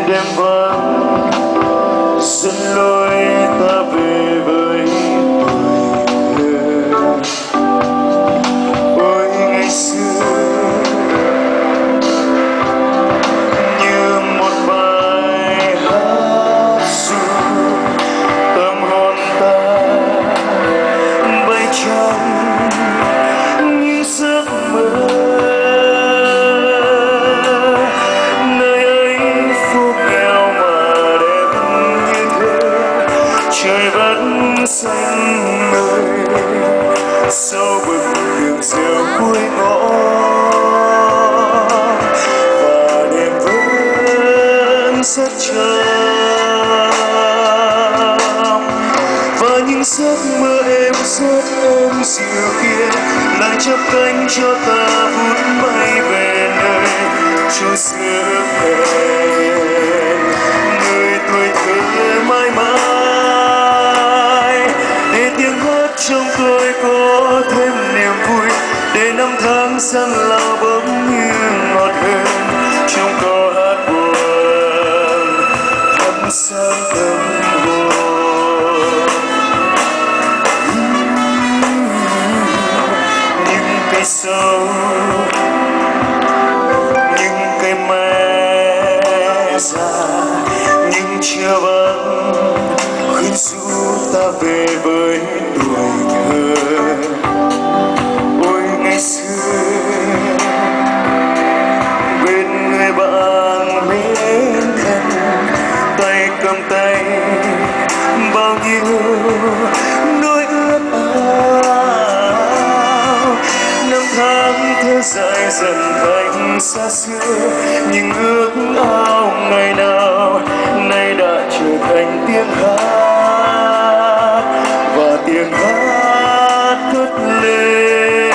đêm vắng dẫn lối ta về với tuổi thơ. Ôi ngày xưa như một bài hát ru, tâm hồn ta bay trong những giấc mơ. Nơi ấy phố nghèo mà đẹp như thế, trời vẫn xanh mây sau bức tường rêu cuối ngõ, và đêm vẫn rất trắng. Và những giấc mơ em rất êm dịu kia lại chắp cánh cho ta vút bay về nơi cho xưa hẹn người tuổi thơ mãi mãi. Để tiếng hát trong tôi có thêm niềm vui, để năm tháng gian lao bỗng như ngọt hơn trong câu hát buồn thắp sáng tâm hồn. Những cây sâu, những cây me già, những chiều vắng khuyên ru ta về với tuổi thơ. Ôi ngày xưa bên người bạn mến thân, tay cầm tay bao nhiêu nỗi ước ao. Năm tháng thơ dài dần thành xa xưa, nhưng ước ao ngày nào nay đã trở thành tiếng hát, và tiếng hát cất lên.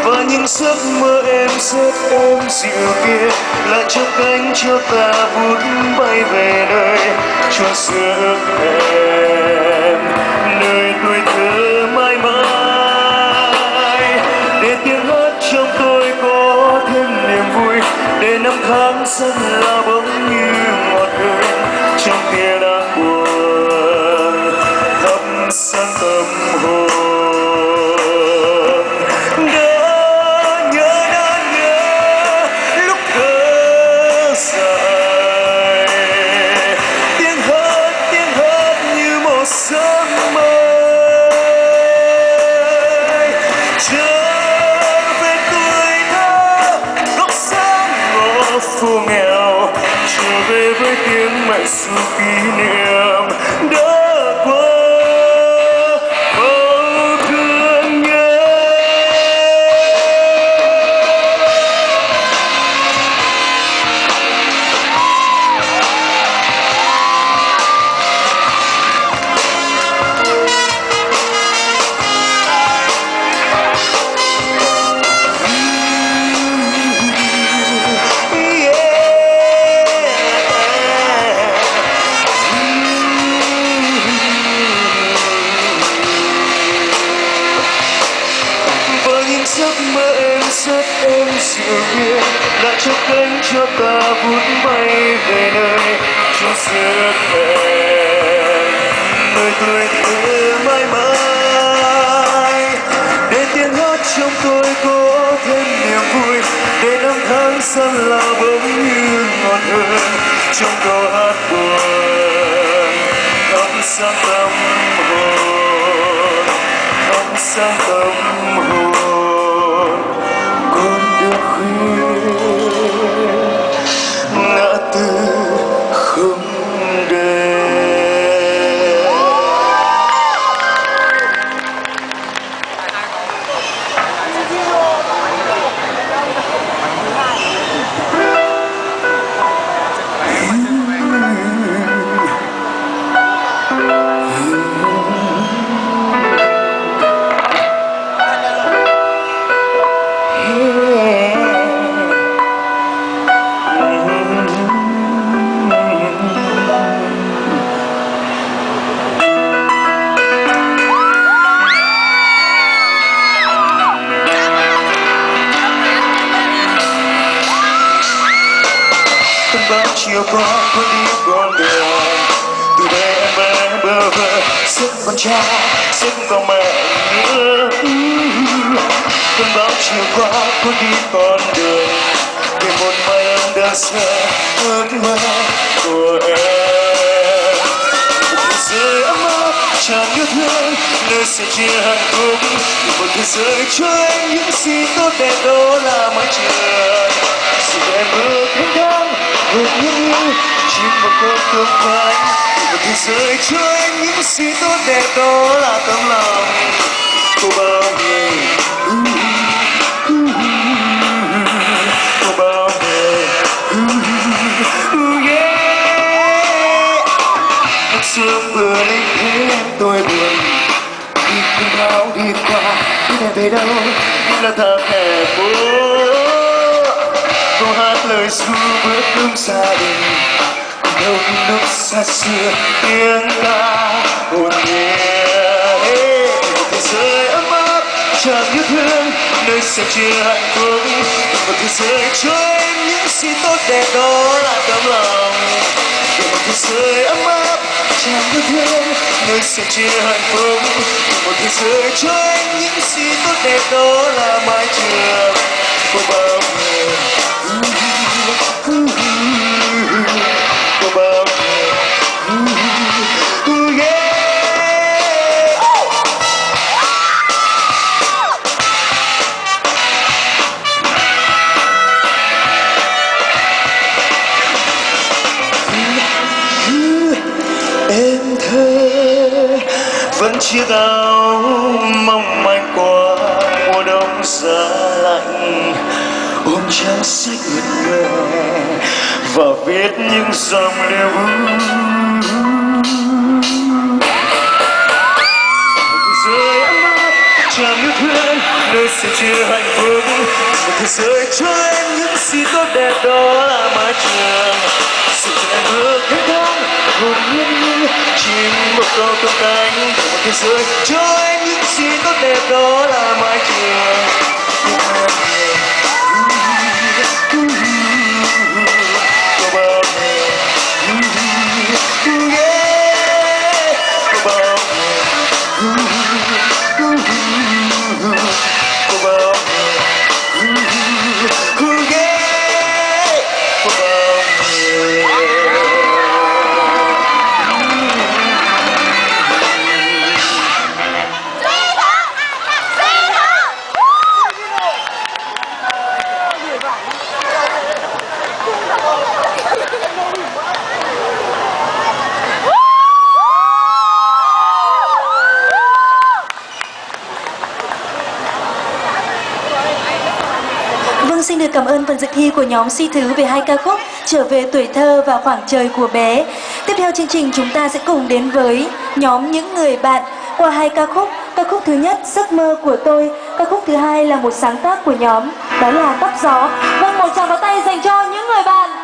Và những giấc mơ em rất êm dịu kia lại chắp cánh cho ta vút bay về nơi cho xưa ước hẹn nơi tuổi thơ mãi mãi. Để tiếng hát trong tôi có thêm niềm vui, để năm tháng dần lao bỗng như ngọt hơn trong tia nắng buồn thắp sáng tâm hồn. Đã nhớ lúc thơ dại, tiếng hát như một giấc mơ. Trở về tuổi thơ góc sáng ngõ phố nghèo, trở về với tiếng mẹ ru kỷ niệm đã qua bao thương nhớ. Giấc mơ em rất êm dịu kia đã chắp cánh cho ta vút bay về nơi cho xưa hẹn nơi tuổi thơ mãi mãi. Để tiếng hát trong tôi có thêm niềm vui, để năm tháng gian lao bỗng như ngọt hơn trong câu hát buồn thắp sáng tâm hồn, thắp sáng tâm hồn. Ngã tư không đèn. cơn bão chiều qua cuốn đi con đường. Từ đây em bé bơ vơ sức con cha sức con mẹ nữa. Cơn bão chiều qua cuốn đi con đường về một mai em đơn sơ ước mơ của em. Một thế giới ấm áp tràn yêu thương nơi sẽ chia hạnh phúc. Một thế giới cho anh những gì tốt đẹp đó là mái trường. Dù em bước thanh thang vượt những yêu chim một con không cánh. Một thế giới cho anh những gì tốt đẹp đó là tấm lòng của bao người. Của bao người. Nước sương vừa lên thế em tôi buồn. Đi cơn bão đi qua biết em về đâu nhưng là tháng hè phố. Câu hát lời ru bữa cơm gia đình đâu lúc xa xưa tiếng ca hồn nhiên. Một thế giới ấm áp tràn yêu thương nơi sẽ chia hạnh phúc. Một thế giới cho em những gì tốt đẹp đó là tấm lòng. Một thế giới ấm áp tràn yêu thương nơi sẽ chia hạnh phúc. Một thế giới cho em những gì tốt đẹp đó là mái trường của bao người. Của bao người. Em thơ vẫn chiếc áo mong manh qua mùa đông giá lạnh. Ôm trang sách ướt nhòe và viết những dòng liều thế giới ấm áp tràn yêu thương nơi sẽ chia hạnh phúc. Một thế giới cho em những gì tốt đẹp đó là mái trường. Sự em bước thanh thang hồn nhiên như chim một câu câu cánh. Một thế giới cho em những gì tốt đẹp đó là mái trường. Xin được cảm ơn phần dự thi của nhóm Si Thứ về 2 ca khúc Trở về tuổi thơ và Khoảng trời của bé. Tiếp theo chương trình chúng ta sẽ cùng đến với nhóm Những người bạn qua 2 ca khúc. Ca khúc thứ nhất Giấc mơ của tôi, ca khúc thứ hai là một sáng tác của nhóm đó là Tóc gió. Vâng, một tràng pháo tay dành cho Những người bạn.